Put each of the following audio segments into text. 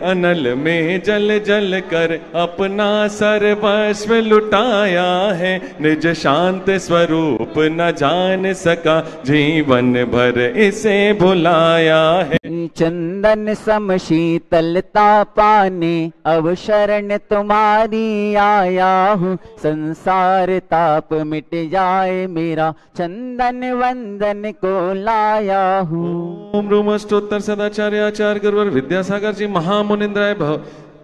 अनल में जल जल कर अपना सर्वस्व लुटाया है। निज शांत स्वरूप न जान सका, जीवन भर इसे भुलाया है। चंदन सम शीतलता पाने अब शरण तुम्हारी आया हूँ। संसार ताप मिट जाए मेरा, चंदन वंदन को लाया हूँ। ओम रूमष्टोत्तर सदाचार्य आचार्य गुरुवर विद्यासागर जी महामुनिंद्राय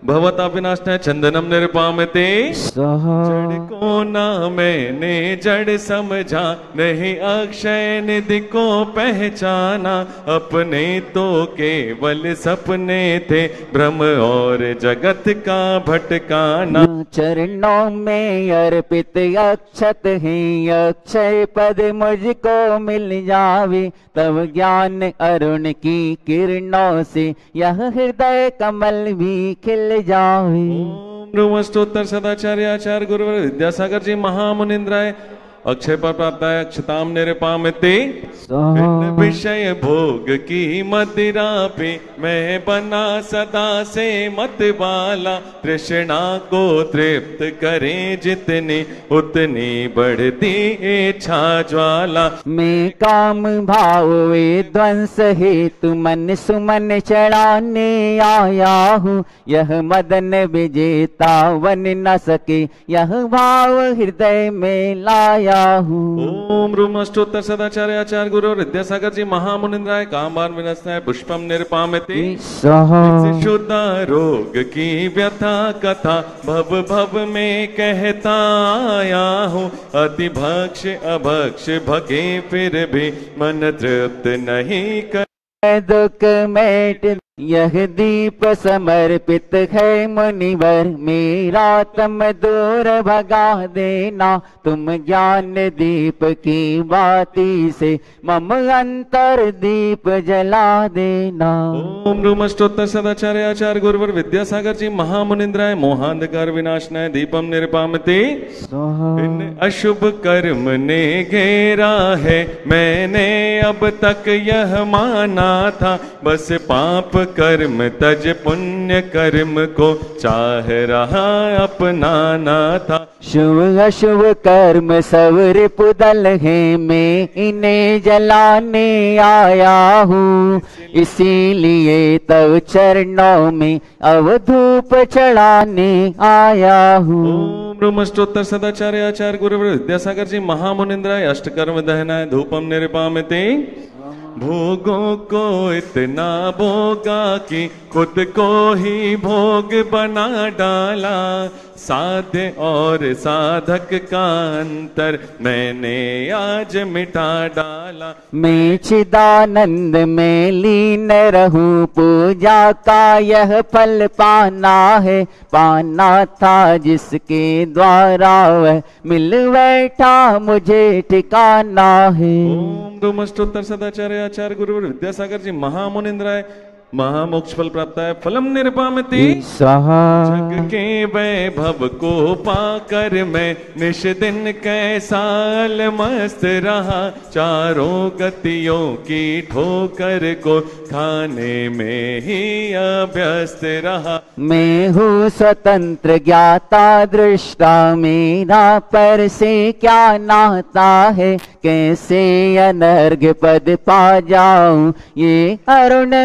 भवता विनाशनाय चंदनम निरुपामते। जड़ को ना मैंने जड़ समझा, नहीं अक्षय निधि को पहचाना। अपने तो केवल सपने थे, भ्रम और जगत का भटकाना। चरणों में अर्पित अक्षत है, अक्षय पद मुझको मिल जावे। तब ज्ञान अरुण की किरणों से यह हृदय कमल भी खिल जावे। ओम नमस्तोत्तर सदाचार्य आचार्य गुरुवर विद्यासागर जी महामुनिंद्राय अक्षय पर प्राप्त है अक्षताम निरुपामते। विषय भोग की मदिरा पे मैं बना सदा से मत वाला। तृष्णा को तृप्त करें जितनी, उतनी बढ़ती इच्छा ज्वाला। मैं काम भाव वे ध्वंस हेतु मन सुमन चढ़ाने आया हूँ। यह मदन विजेता बन न सके, यह भाव हृदय में लाया। ओम रूमष्टोत्तर सदाचार्य आचार्य गुरु विद्यासागर जी महामुनिंद्राय कामवान विनस्नाय पुष्पम निरुपामते। शुद्ध रोग की व्यथा कथा भव भव में कहता आया हूँ। अति भक्ष अभक्ष भगे फिर भी मन तृप्त नहीं कर। दुख मेट यह दीप समर्पित है मुनिवर, मेरा तम दूर भगा देना। तुम ज्ञान दीप की बाती से मम अंतर दीप जला देना। ओम रूमष्टोत्तर सदाचार्य आचार्य गुरुवर विद्यासागर जी महामुनिंद्राय मोहांधकार विनाशनाय दीपम निरुपामते। इन अशुभ कर्म ने घेरा है, मैंने अब तक यह माना था। बस पाप कर्म तज पुण्य कर्म को चाह रहा अपनाना था। शुभ अशुभ कर्म सब रिपुदल है, मैं इन्हें जलाने आया हूँ। इसीलिए तब चरणों में अब धूप चढ़ाने आया हूँ। ओम रूमष्टोत्तर सदाचार्य आचार्य गुरु विद्यासागर जी महामुनिंद्राय अष्टकर्म दहनाय धूपम निरुपामते। भोगों को इतना भोगा कि खुद को ही भोग बना डाला। साध्य और साधक का अंतर मैंने आज मिटा डाला। मैं चिदानंद में लीन रहूं, पूजा का यह फल पाना है। पाना था जिसके द्वारा वह मिल बैठा, मुझे ठिकाना है। ओम रूमष्टोत्तर सदाचार्य आचार्य गुरु विद्यासागर जी महामुनिंद्राय महामोक्ष फल प्राप्त है फलम निरुपामते। जग के वैभव को पाकर मैं निश दिन कैसा मस्त रहा। चारों गतियों की ठोकर को खाने में ही अभ्यस्त रहा। मैं हूँ स्वतंत्र ज्ञाता दृष्टा, मेरा पर से क्या नाता है। कैसे अनर्घ्य पद पा जाऊं, ये अरुण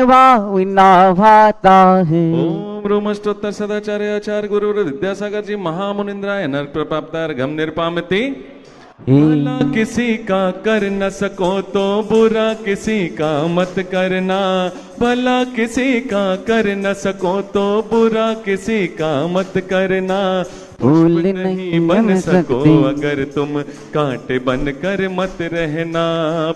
विना भाता है। ओम रूमष्टोत्तर सदाचार्य आचार्य गुरु विद्यासागर जी महामुनिंद्राय अनर्घ्य प्राप्त घम निरुपामते। भला किसी का कर न सको तो बुरा किसी का मत करना। भला किसी का कर न सको तो बुरा किसी का मत करना। फूल नहीं बन सको अगर तुम कांटे बन कर मत रहना।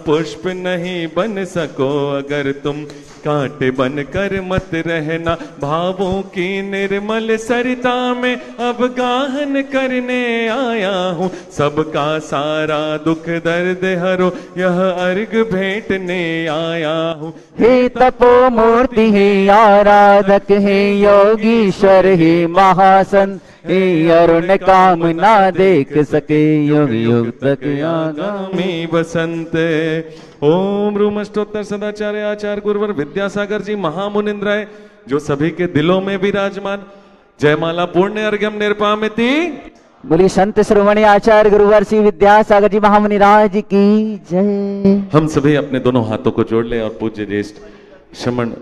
पुष्प नहीं बन सको अगर तुम कांटे बन कर मत रहना। भावों की निर्मल सरिता में अब गाहन करने आया हूँ। सबका सारा दुख दर्द हरो यह अर्घ भेंटने आया हूँ। हे तपो मूर्ति है आराधक है योगीश्वर है महासन। हे अरुण काम ना देख सके युग युग तक आगामी बसंत। ओम रूमष्टोत्तर सदाचार्य आचार्य गुरुवर विद्यासागर जी महामुनिंद्राय जो सभी के दिलों में विराजमान। जयमाला पुण्य अर्घ्यम निर्पामिति। बोलिए संत श्रोमणी आचार्य गुरुवर श्री विद्यासागर जी महामुनिराज की जय। हम सभी अपने दोनों हाथों को जोड़ ले और पूज्य ज्येष्ठ श्रमण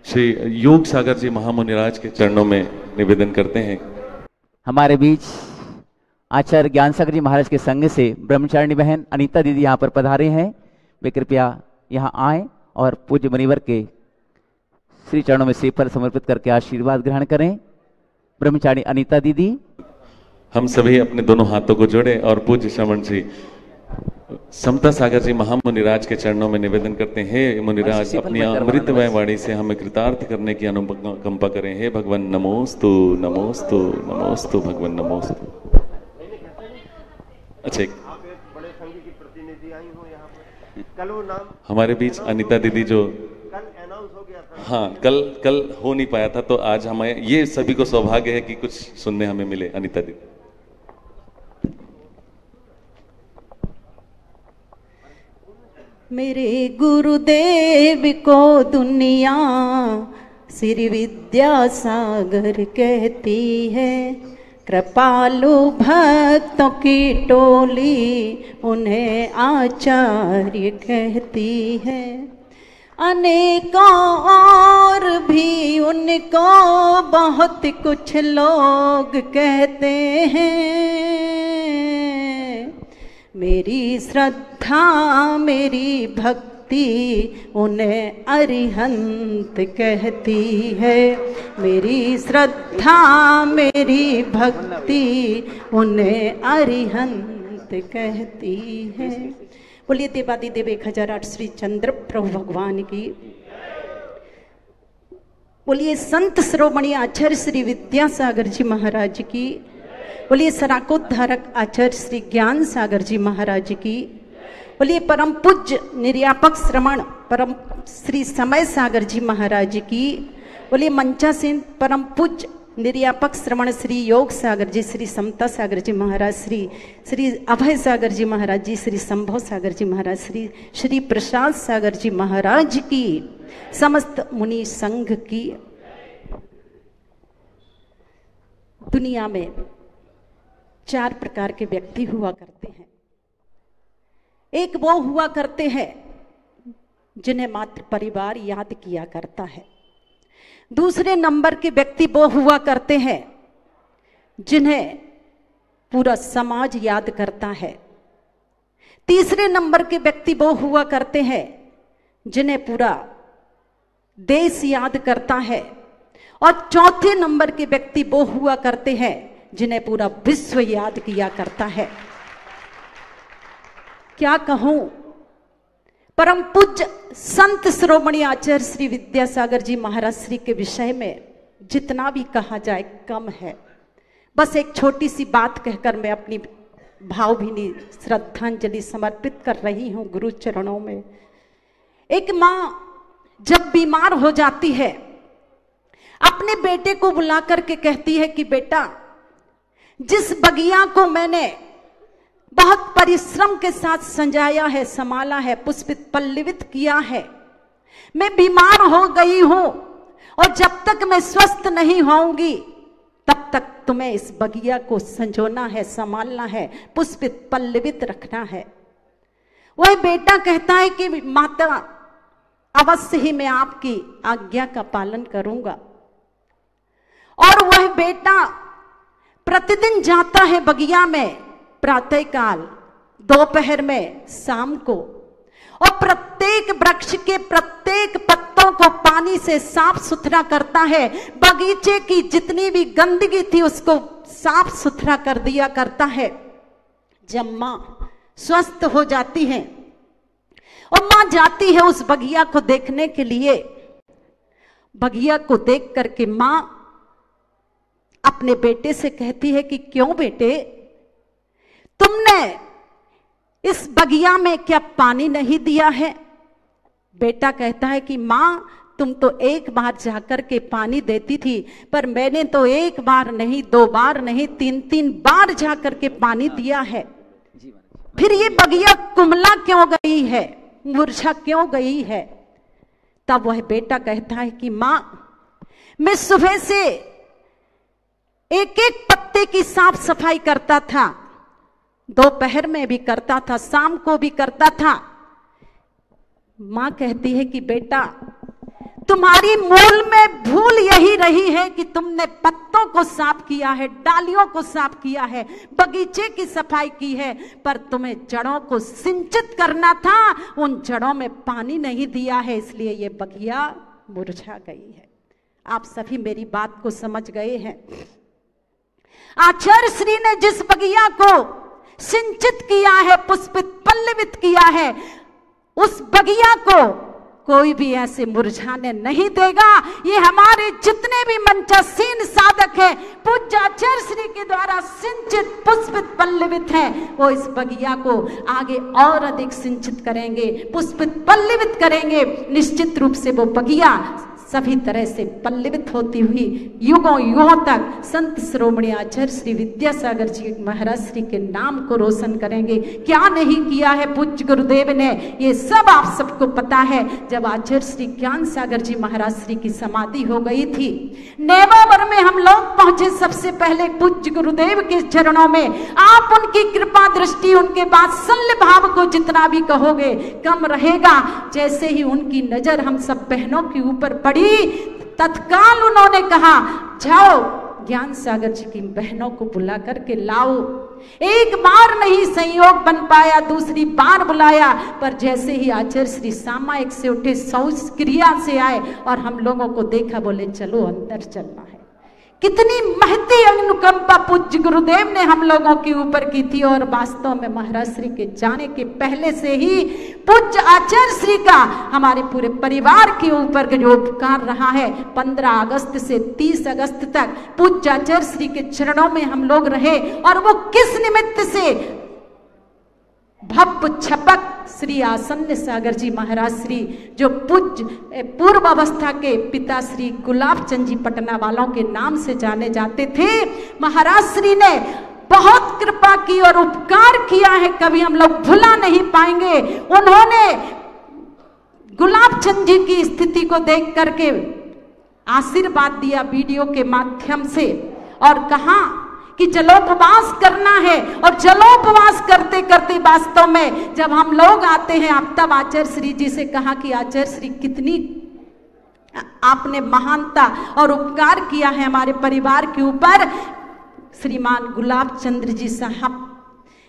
श्री योग सागर जी महामुनिराज के चरणों में निवेदन करते हैं। हमारे बीच आचार्य ज्ञान सागर जी महाराज के संग से ब्रह्मचारिणी बहन अनीता दीदी यहाँ पर पधारे हैं। वे कृपया यहाँ आए और पूज्य मुनिवर के श्री चरणों में श्रीफल समर्पित करके आशीर्वाद ग्रहण करें। ब्रह्मचारिणी अनीता दीदी। हम सभी अपने दोनों हाथों को जोड़े और पूज्य श्रमण श्री समता सागर जी महामुनिराज के चरणों में निवेदन करते हैं। हे मुनिराज, अपनी अमृतमय वाणी से हमें कृतार्थ करने की अनुकंपा करें। हे भगवान नमोस्तु नमोस्तु नमोस्तु भगवान नमोस्तु। अच्छा, बड़े संघ की प्रतिनिधि आई हो यहाँ पर। कल वो नाम हमारे बीच अनीता दीदी जो कल अनाउंस हो गया था। हाँ, कल हो नहीं पाया था, तो आज हमें ये सभी को सौभाग्य है कि कुछ सुनने हमें मिले। अनीता दीदी। मेरे गुरुदेव को दुनिया श्री विद्यासागर कहती है। कृपालु भक्तों की टोली उन्हें आचार्य कहती है। अनेकों और भी उनको बहुत कुछ लोग कहते हैं। मेरी श्रद्धा मेरी भक्ति उन्हें अरिहंत कहती है। मेरी श्रद्धा मेरी भक्ति उन्हें अरिहंत कहती है। बोलिए देवादिदेव 1008 श्री चंद्र प्रभु भगवान की। बोलिए संत शिरोमणि आचार्य श्री विद्यासागर जी महाराज की। बोलिए सराकोद्धारक आचार्य श्री ज्ञान सागर जी महाराज की। बोलिए परम पूज्य निर्यापक श्रमण परम श्री समय सागर जी महाराज की। बोलिए मंचासीन परम पूज्य निर्यापक श्रमण श्री योग सागर जी, श्री समता सागर जी महाराज, श्री अभय सागर जी महाराज जी, श्री संभव सागर जी महाराज, श्री प्रसाद सागर जी महाराज की, समस्त मुनि संघ की। दुनिया में 4 प्रकार के व्यक्ति हुआ करते हैं। एक वो हुआ करते हैं जिन्हें मात्र परिवार याद किया करता है। दूसरे नंबर के व्यक्ति वो हुआ करते हैं जिन्हें पूरा समाज याद करता है। तीसरे नंबर के व्यक्ति वो हुआ करते हैं जिन्हें पूरा देश याद करता है। और चौथे नंबर के व्यक्ति वो हुआ करते हैं जिन्हें पूरा विश्व याद किया करता है। क्या कहूं, परम पूज्य संत शिरोमणि आचार्य श्री विद्यासागर जी महाराज श्री के विषय में जितना भी कहा जाए कम है। बस एक छोटी सी बात कहकर मैं अपनी भावभीनी श्रद्धांजलि समर्पित कर रही हूं गुरु चरणों में। एक माँ जब बीमार हो जाती है, अपने बेटे को बुला करके कहती है कि बेटा, जिस बगिया को मैंने बहुत परिश्रम के साथ संजाया है, संभाला है, पुष्पित पल्लवित किया है, मैं बीमार हो गई हूं और जब तक मैं स्वस्थ नहीं होऊंगी तब तक तुम्हें इस बगिया को संजोना है, संभालना है, पुष्पित पल्लवित रखना है। वह बेटा कहता है कि माता, अवश्य ही मैं आपकी आज्ञा का पालन करूंगा। और वह बेटा प्रतिदिन जाता है बगिया में, प्रातः काल, दोपहर में, शाम को, और प्रत्येक वृक्ष के प्रत्येक पत्तों को पानी से साफ सुथरा करता है। बगीचे की जितनी भी गंदगी थी उसको साफ सुथरा कर दिया करता है। जब माँ स्वस्थ हो जाती है और माँ जाती है उस बगिया को देखने के लिए, बगिया को देख करके माँ अपने बेटे से कहती है कि क्यों बेटे, तुमने इस बगिया में क्या पानी नहीं दिया है? बेटा कहता है कि माँ, तुम तो एक बार जाकर के पानी देती थी, पर मैंने तो एक बार नहीं, 2 बार नहीं, 3 बार जाकर के पानी दिया है। फिर ये बगिया कुमला क्यों गई है, मुरझा क्यों गई है? तब वह बेटा कहता है कि माँ, मैं सुबह से एक एक पत्ते की साफ सफाई करता था, दोपहर में भी करता था, शाम को भी करता था। मां कहती है कि बेटा, तुम्हारी मूल में भूल यही रही है कि तुमने पत्तों को साफ किया है, डालियों को साफ किया है, बगीचे की सफाई की है, पर तुम्हें जड़ों को सिंचित करना था, उन जड़ों में पानी नहीं दिया है, इसलिए ये बगिया मुरझा गई है। आप सभी मेरी बात को समझ गए हैं। आचार्य श्री ने जिस बगिया को सिंचित किया है, पुष्पित पल्लवित किया है, उस बगिया को कोई भी ऐसे मुरझाने नहीं देगा। ये हमारे जितने भी मंचासीन साधक हैं, पूज्य आचार्य श्री के द्वारा सिंचित पुष्पित पल्लवित है, वो इस बगिया को आगे और अधिक सिंचित करेंगे, पुष्पित पल्लवित करेंगे। निश्चित रूप से वो बगिया सभी तरह से पल्लवित होती हुई युगों युगों तक संत शिरोमणि आचार्य श्री विद्यासागर जी महाराज श्री के नाम को रोशन करेंगे। क्या नहीं किया है पूज्य गुरुदेव ने, ये सब आप सबको पता है। जब आचार्य श्री ज्ञान सागर जी महाराज श्री की समाधि हो गई थी, नेवावर में हम लोग पहुंचे सबसे पहले पूज्य गुरुदेव के चरणों में। आप उनकी कृपा दृष्टि, उनके वात्सल्य भाव को जितना भी कहोगे कम रहेगा। जैसे ही उनकी नजर हम सब बहनों के ऊपर पड़ी, तत्काल उन्होंने कहा, जाओ ज्ञान सागर जी की बहनों को बुला करके लाओ। एक बार नहीं संयोग बन पाया, दूसरी बार बुलाया, पर जैसे ही आचार्य श्री सामायिक से उठे, शौच क्रिया से आए और हम लोगों को देखा, बोले चलो अंदर चलना है। कितनी महती अनुकंपा पूज्य गुरुदेव ने हम लोगों के ऊपर की थी। और वास्तव में महाराज श्री के जाने के पहले से ही पूज्य आचार्य श्री का हमारे पूरे परिवार के ऊपर जो उपकार रहा है, 15 अगस्त से 30 अगस्त तक पूज्य आचार्य श्री के चरणों में हम लोग रहे। और वो किस निमित्त से? भप छपक श्री आसन्न सागर जी महाराज श्री, जो पूज्य पूर्व अवस्था के पिता श्री गुलाब चंद जी पटना वालों के नाम से जाने जाते थे, महाराज श्री ने बहुत कृपा की और उपकार किया है, कभी हम लोग भुला नहीं पाएंगे। उन्होंने गुलाब चंद जी की स्थिति को देख करके आशीर्वाद दिया वीडियो के माध्यम से, और कहा कि जलोपवास करना है। और जलोपवास करते करते वास्तव में जब हम लोग आते हैं, आप तब आचार्य श्री जी से कहा कि आचार्य श्री, कितनी आपने महानता और उपकार किया है हमारे परिवार के ऊपर। श्रीमान गुलाब चंद्र जी साहब,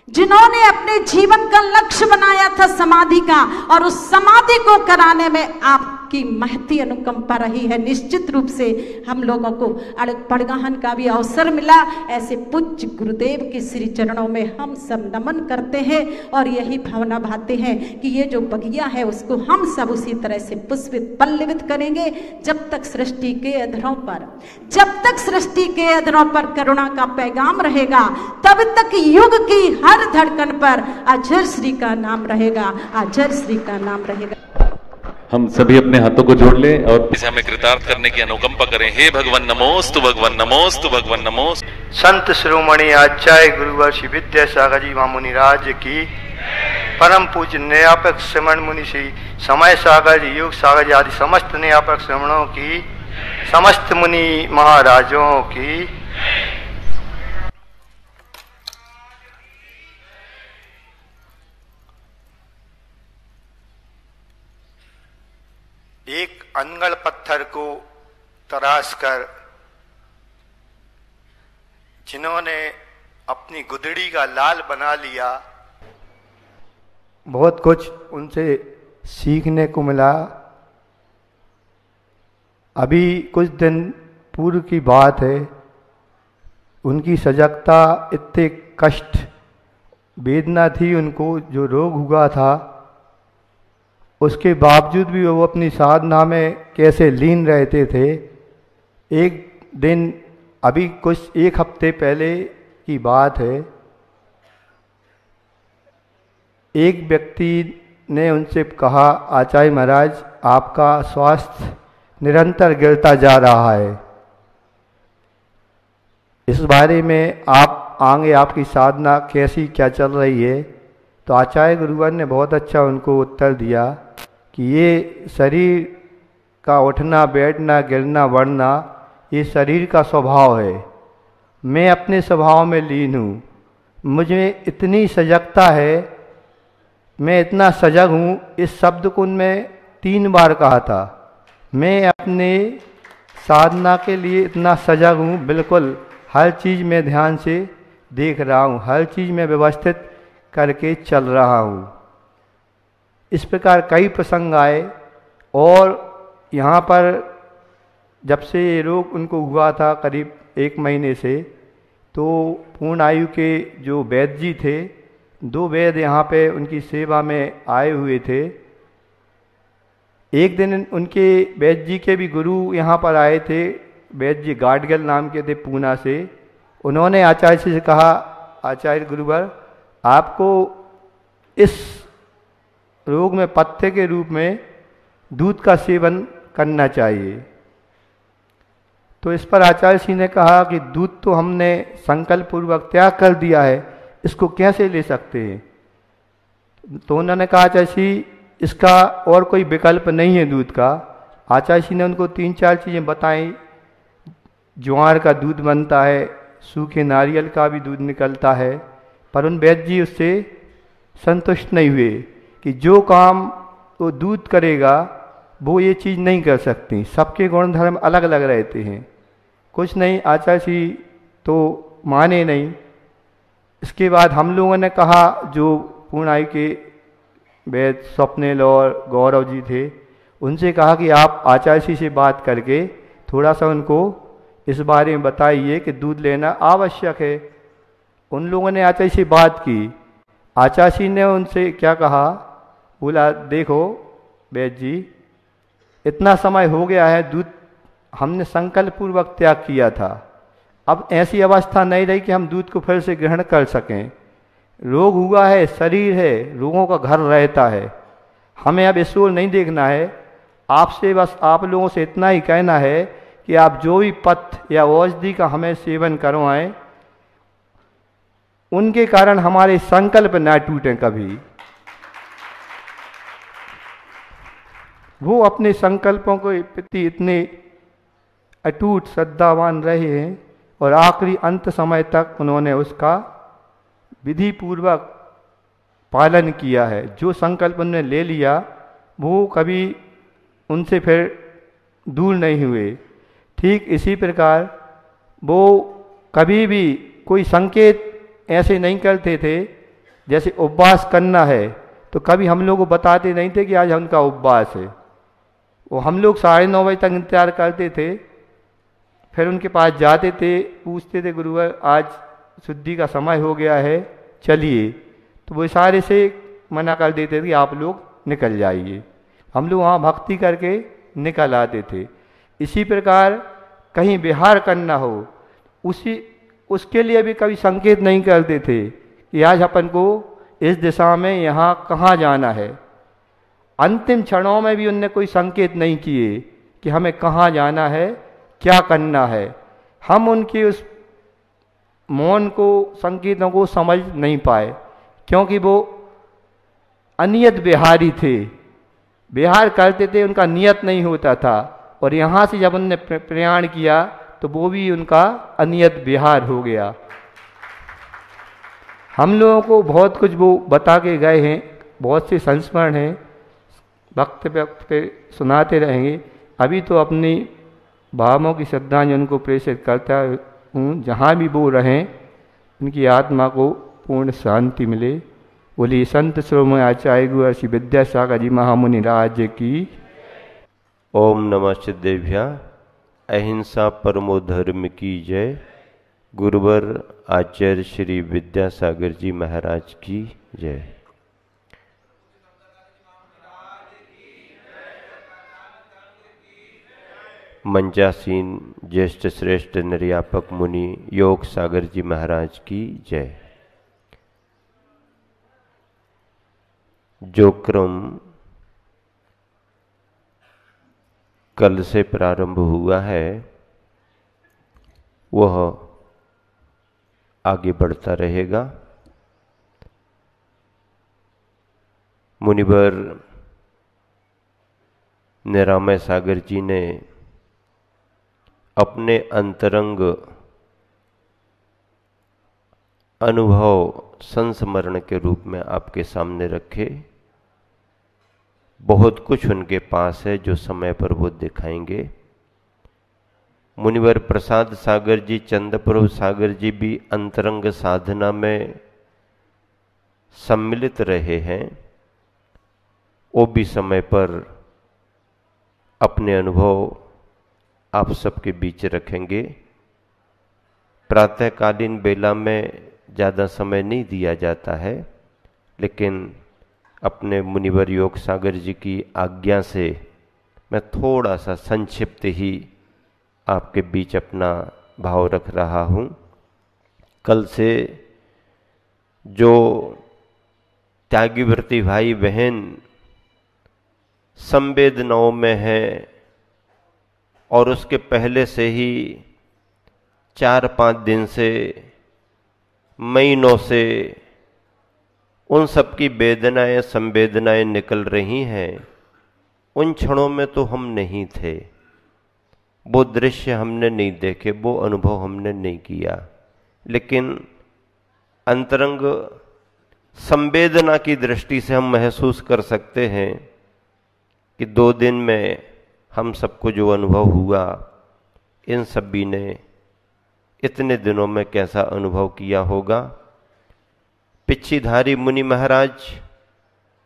जिन्होंने अपने जीवन का लक्ष्य बनाया था समाधि का, और उस समाधि को कराने में आपकी महती अनुकंपा रही है। निश्चित रूप से हम लोगों को पड़गहन का भी अवसर मिला। ऐसे पूज्य गुरुदेव के श्री चरणों में हम सब नमन करते हैं और यही भावना भाते हैं कि ये जो बगिया है उसको हम सब उसी तरह से पुष्पित पल्लवित करेंगे, जब तक सृष्टि के अधरों पर, जब तक सृष्टि के अधरों पर करुणा का पैगाम रहेगा, तब तक युग की हर धड़कन पर आचार्य श्री का नाम रहेगा, आचार्य श्री का नाम रहेगा। हम सभी अपने हाथों को जोड़ लें और इसे हमें कृतार्थ करने की अनुकंपा करें। हे भगवान नमोस्तु, भगवान नमोस्तु, भगवान नमोस्तु। संत शिरोमणि आचार्य गुरुवर श्री विद्यासागर जी महामुनि राज की, परम पूज्य न्यायपक श्रमण मुनि श्री समय सागर जी, योग सागर जी आदि समस्त न्यायपक श्रमणों की, समस्त मुनि महाराजों की। एक अनगढ़ पत्थर को तराश कर जिन्होंने अपनी गुदड़ी का लाल बना लिया, बहुत कुछ उनसे सीखने को मिला। अभी कुछ दिन पूर्व की बात है, उनकी सजगता, इतने कष्ट वेदना थी उनको, जो रोग हुआ था, उसके बावजूद भी वो अपनी साधना में कैसे लीन रहते थे। एक दिन, अभी कुछ एक हफ्ते पहले की बात है, एक व्यक्ति ने उनसे कहा, आचार्य महाराज आपका स्वास्थ्य निरंतर गिरता जा रहा है, इस बारे में आप आगे आपकी साधना कैसी क्या चल रही है? तो आचार्य गुरुवर ने बहुत अच्छा उनको उत्तर दिया कि ये शरीर का उठना बैठना गिरना बढ़ना ये शरीर का स्वभाव है। मैं अपने स्वभाव में लीन हूँ। मुझे इतनी सजगता है, मैं इतना सजग हूँ। इस शब्द को उनमें 3 बार कहा था। मैं अपने साधना के लिए इतना सजग हूँ, बिल्कुल हर चीज़ में ध्यान से देख रहा हूँ, हर चीज़ में व्यवस्थित करके चल रहा हूँ। इस प्रकार कई प्रसंग आए और यहाँ पर जब से ये रोग उनको हुआ था करीब 1 महीने से, तो पूर्ण आयु के जो वैद्य जी थे, 2 वैद्य यहाँ पे उनकी सेवा में आए हुए थे। एक दिन उनके वैद्य जी के भी गुरु यहाँ पर आए थे, वैद्य जी गाडगल नाम के थे पूना से। उन्होंने आचार्य से कहा, आचार्य गुरुवर आपको इस रोग में पथ्य के रूप में दूध का सेवन करना चाहिए। तो इस पर आचार्य जी ने कहा कि दूध तो हमने संकल्प पूर्वक त्याग कर दिया है, इसको कैसे ले सकते हैं। तो उन्होंने कहा आचार्य जी इसका और कोई विकल्प नहीं है दूध का। आचार्य जी ने उनको 3-4 चीज़ें बताई। ज्वार का दूध बनता है, सूखे नारियल का भी दूध निकलता है, पर उन वैद्य जी उससे संतुष्ट नहीं हुए कि जो काम वो दूध करेगा वो ये चीज़ नहीं कर सकती। सबके गुण धर्म अलग अलग रहते हैं। कुछ नहीं, आचार्य जी तो माने नहीं। इसके बाद हम लोगों ने कहा, जो पूर्ण आयु के वैद्य स्वप्निल और गौरव जी थे, उनसे कहा कि आप आचार्य जी से बात करके थोड़ा सा उनको इस बारे में बताइए कि दूध लेना आवश्यक है। उन लोगों ने आचार्य से बात की। आचार्य जी ने उनसे क्या कहा, बोला देखो वैद्य जी, इतना समय हो गया है, दूध हमने संकल्प पूर्वक त्याग किया था। अब ऐसी अवस्था नहीं रही कि हम दूध को फिर से ग्रहण कर सकें। रोग हुआ है, शरीर है, रोगों का घर रहता है। हमें अब इस ओर नहीं देखना है। आपसे बस आप लोगों से इतना ही कहना है कि आप जो भी पथ्य या औषधि का हमें सेवन करवाएं, उनके कारण हमारे संकल्प ना टूटें कभी। वो अपने संकल्पों के प्रति इतने अटूट श्रद्धावान रहे हैं और आखिरी अंत समय तक उन्होंने उसका विधि पूर्वक पालन किया है। जो संकल्प उन्होंने ले लिया वो कभी उनसे फिर दूर नहीं हुए। ठीक इसी प्रकार वो कभी भी कोई संकेत ऐसे नहीं करते थे। जैसे उपवास करना है तो कभी हम लोग को बताते नहीं थे कि आज उनका उपवास है। वो हम लोग 9:30 बजे तक इंतजार करते थे, फिर उनके पास जाते थे, पूछते थे गुरुवर आज शुद्धि का समय हो गया है, चलिए। तो वो इशारे से मना कर देते थे कि आप लोग निकल जाइए। हम लोग वहाँ भक्ति करके निकल आते थे। इसी प्रकार कहीं विहार करना हो, उसके लिए भी कभी संकेत नहीं करते थे कि आज अपन को इस दिशा में यहाँ कहाँ जाना है। अंतिम क्षणों में भी उनने कोई संकेत नहीं किए कि हमें कहाँ जाना है, क्या करना है। हम उनके उस मौन को, संकेतों को समझ नहीं पाए, क्योंकि वो अनियत विहारी थे। विहार करते थे, उनका नियत नहीं होता था। और यहाँ से जब उनने प्रयाण किया तो वो भी उनका अनियत विहार हो गया। हम लोगों को बहुत कुछ वो बता के गए हैं, बहुत से संस्मरण हैं, वक्त वक्त पे सुनाते रहेंगे। अभी तो अपनी भावों की श्रद्धांजलि उनको प्रेषित करता हूँ। जहाँ भी वो रहें उनकी आत्मा को पूर्ण शांति मिले। बोलिए संत शिरोमणि आचार्य गुरु श्री विद्यासागर जी महामुनि राज की। ओम नमः सिद्धेभ्या। अहिंसा परमो धर्म की जय। गुरुवर आचार्य श्री विद्यासागर जी महाराज की जय। मंचासीन ज्येष्ठ श्रेष्ठ निर्यापक मुनि योग सागर जी महाराज की जय। जो क्रम कल से प्रारंभ हुआ है वह आगे बढ़ता रहेगा। मुनिवर निरामय सागर जी ने अपने अंतरंग अनुभव संस्मरण के रूप में आपके सामने रखे। बहुत कुछ उनके पास है जो समय पर वो दिखाएंगे। मुनिवर प्रसाद सागर जी, चंद्रप्रभु सागर जी भी अंतरंग साधना में सम्मिलित रहे हैं। वो भी समय पर अपने अनुभव आप सबके बीच रखेंगे। प्रातःकालीन बेला में ज़्यादा समय नहीं दिया जाता है, लेकिन अपने मुनिवर योग सागर जी की आज्ञा से मैं थोड़ा सा संक्षिप्त ही आपके बीच अपना भाव रख रहा हूँ। कल से जो त्यागीव्रती भाई बहन संवेदनाओं में हैं और उसके पहले से ही 4-5 दिन से, महीनों से उन सब की वेदनाएं संवेदनाएं निकल रही हैं, उन क्षणों में तो हम नहीं थे, वो दृश्य हमने नहीं देखे, वो अनुभव हमने नहीं किया। लेकिन अंतरंग संवेदना की दृष्टि से हम महसूस कर सकते हैं कि 2 दिन में हम सबको जो अनुभव हुआ, इन सभी ने इतने दिनों में कैसा अनुभव किया होगा। पिच्छीधारी मुनि महाराज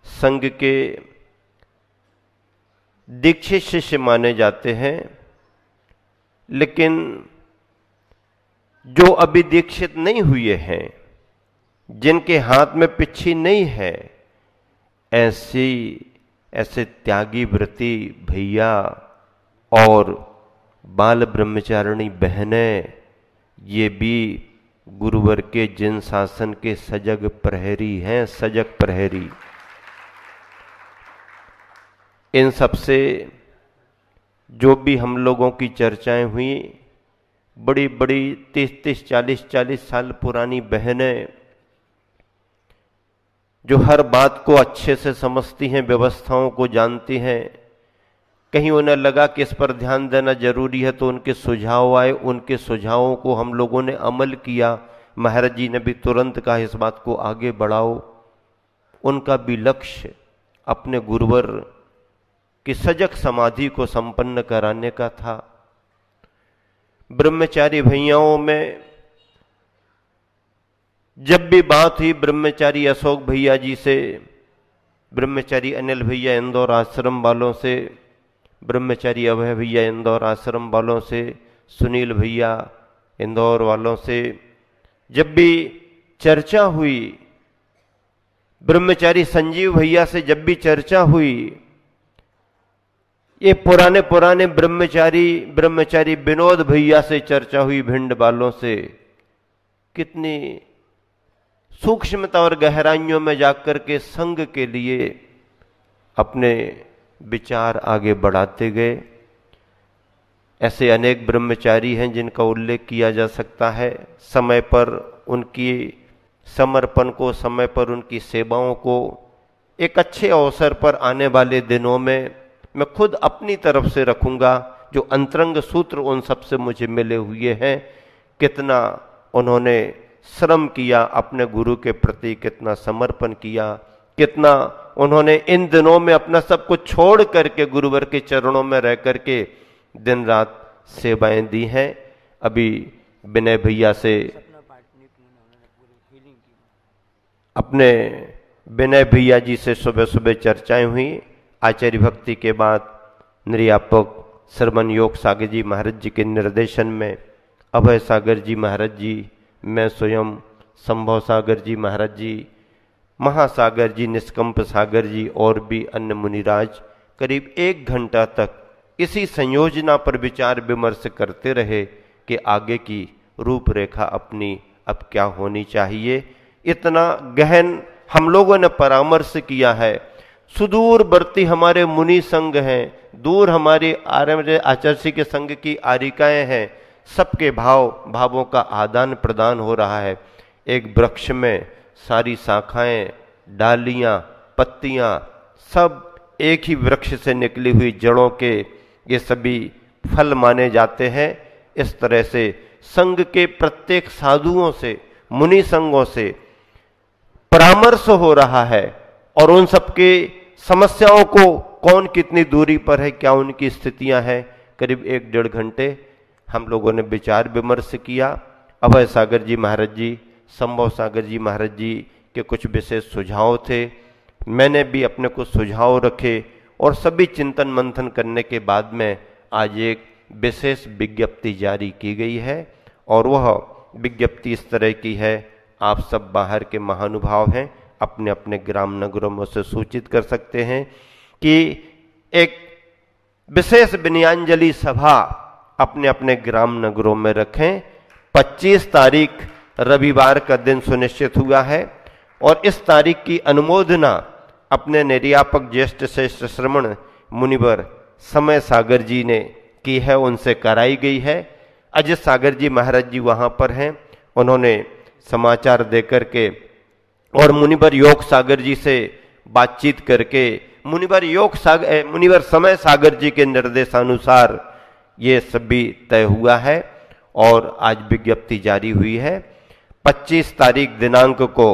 संघ के दीक्षित शिष्य माने जाते हैं, लेकिन जो अभी दीक्षित नहीं हुए हैं, जिनके हाथ में पिच्छी नहीं है, ऐसे त्यागी व्रती भैया और बाल ब्रह्मचारिणी बहनें, ये भी गुरुवर के जिन शासन के सजग प्रहरी हैं, सजग प्रहरी। इन सब से जो भी हम लोगों की चर्चाएं हुई, बड़ी बड़ी 30-30, 40-40 साल पुरानी बहनें जो हर बात को अच्छे से समझती हैं, व्यवस्थाओं को जानती हैं, कहीं उन्हें लगा कि इस पर ध्यान देना जरूरी है तो उनके सुझाव आए, उनके सुझावों को हम लोगों ने अमल किया। महाराज जी ने भी तुरंत कहा इस बात को आगे बढ़ाओ। उनका भी लक्ष्य अपने गुरुवर की सजग समाधि को संपन्न कराने का था। ब्रह्मचारी भैयाओं में जब भी बात हुई ब्रह्मचारी अशोक भैया जी से, ब्रह्मचारी अनिल भैया इंदौर आश्रम वालों से, ब्रह्मचारी अभय भैया इंदौर आश्रम वालों से, सुनील भैया इंदौर वालों से जब भी चर्चा हुई, ब्रह्मचारी संजीव भैया से जब भी चर्चा हुई, ये पुराने ब्रह्मचारी विनोद भैया से चर्चा हुई, भिंड वालों से, कितनी सूक्ष्मता और गहराइयों में जाकर के संघ के लिए अपने विचार आगे बढ़ाते गए। ऐसे अनेक ब्रह्मचारी हैं जिनका उल्लेख किया जा सकता है। समय पर उनकी समर्पण को, समय पर उनकी सेवाओं को एक अच्छे अवसर पर आने वाले दिनों में मैं खुद अपनी तरफ से रखूंगा। जो अंतरंग सूत्र उन सबसे मुझे मिले हुए हैं, कितना उन्होंने श्रम किया, अपने गुरु के प्रति कितना समर्पण किया, कितना उन्होंने इन दिनों में अपना सब कुछ छोड़ करके गुरुवर के चरणों में रह करके दिन रात सेवाएं दी हैं। अभी विनय भैया से, अपने विनय भैया जी से सुबह सुबह चर्चाएं हुई। आचार्य भक्ति के बाद निर्यापक श्रमण योग सागर जी महाराज जी के निर्देशन में अभय सागर जी महाराज जी, मैं स्वयं संभव सागर जी महाराज जी, महासागर जी, निष्कंप सागर जी और भी अन्य मुनिराज करीब 1 घंटा तक इसी संयोजना पर विचार विमर्श करते रहे कि आगे की रूपरेखा अपनी अब क्या होनी चाहिए। इतना गहन हम लोगों ने परामर्श किया है। सुदूरवर्ती हमारे मुनि संघ हैं, दूर हमारे आचार्य के संघ की आरिकाएं हैं, सबके भावों का आदान प्रदान हो रहा है। एक वृक्ष में सारी शाखाएं, डालियां, पत्तियां सब एक ही वृक्ष से निकली हुई जड़ों के ये सभी फल माने जाते हैं। इस तरह से संघ के प्रत्येक साधुओं से, मुनि संघों से परामर्श हो रहा है और उन सबके समस्याओं को कौन कितनी दूरी पर है, क्या उनकी स्थितियां हैं, करीब 1-1.5 घंटे हम लोगों ने विचार विमर्श किया। अभय सागर जी महाराज जी, संभव सागर जी महाराज जी के कुछ विशेष सुझाव थे, मैंने भी अपने कुछ सुझाव रखे और सभी चिंतन मंथन करने के बाद में आज एक विशेष विज्ञप्ति जारी की गई है। और वह विज्ञप्ति इस तरह की है, आप सब बाहर के महानुभाव हैं, अपने अपने ग्राम नगरों में उसे सूचित कर सकते हैं कि एक विशेष विनयाञ्जलि सभा अपने अपने ग्राम नगरों में रखें। 25 तारीख रविवार का दिन सुनिश्चित हुआ है और इस तारीख की अनुमोदना अपने निर्यापक ज्येष्ठ श्रेष्ठ श्रमण मुनिवर समय सागर जी ने की है, उनसे कराई गई है। अजित सागर जी महाराज जी वहां पर हैं, उन्होंने समाचार देकर के और मुनिवर योग सागर जी से बातचीत करके मुनिवर समय सागर जी के निर्देशानुसार ये सभी तय हुआ है और आज विज्ञप्ति जारी हुई है। 25 तारीख दिनांक को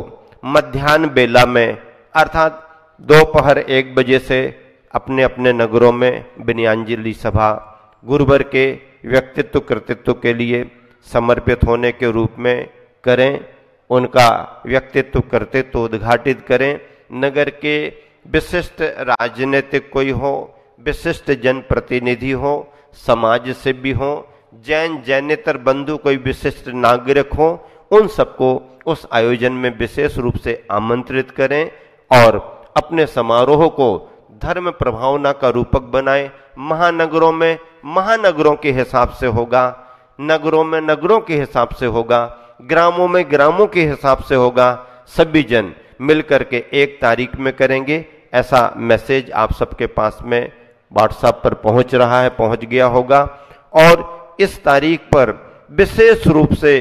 मध्याह्न बेला में अर्थात दोपहर 1 बजे से अपने अपने नगरों में विनयाञ्जलि सभा गुरुवर के व्यक्तित्व कृतित्व के लिए समर्पित होने के रूप में करें, उनका व्यक्तित्व कृतित्व उद्घाटित करें। नगर के विशिष्ट राजनीतिक कोई हो, विशिष्ट जनप्रतिनिधि हो, समाज से भी हो, जैनेतर बंधु कोई विशिष्ट नागरिक हो, उन सबको उस आयोजन में विशेष रूप से आमंत्रित करें और अपने समारोह को धर्म प्रभावना का रूपक बनाएं। महानगरों में महानगरों के हिसाब से होगा, नगरों में नगरों के हिसाब से होगा, ग्रामों में ग्रामों के हिसाब से होगा। सभी जन मिलकर के 1 तारीख में करेंगे। ऐसा मैसेज आप सबके पास में व्हाट्सएप पर पहुंच रहा है, पहुंच गया होगा। और इस तारीख पर विशेष रूप से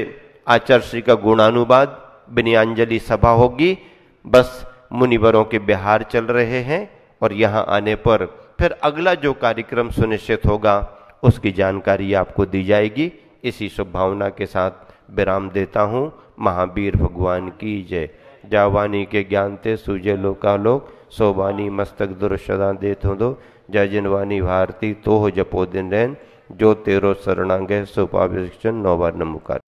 आचार्य श्री का गुणानुवाद विनयाञ्जलि सभा होगी। बस मुनिवरों के बिहार चल रहे हैं और यहाँ आने पर फिर अगला जो कार्यक्रम सुनिश्चित होगा उसकी जानकारी आपको दी जाएगी। इसी शुभ भावना के साथ विराम देता हूँ। महावीर भगवान की जय। जावानी के ज्ञान ते सूझे लोकालोक, सोबानी मस्तक दुर सदा देत हो दो। जय जिनवानी भारती तो हो जपो दिन रैन, जो तेरो शरणांगे सो पावे 9 बार नमोकार।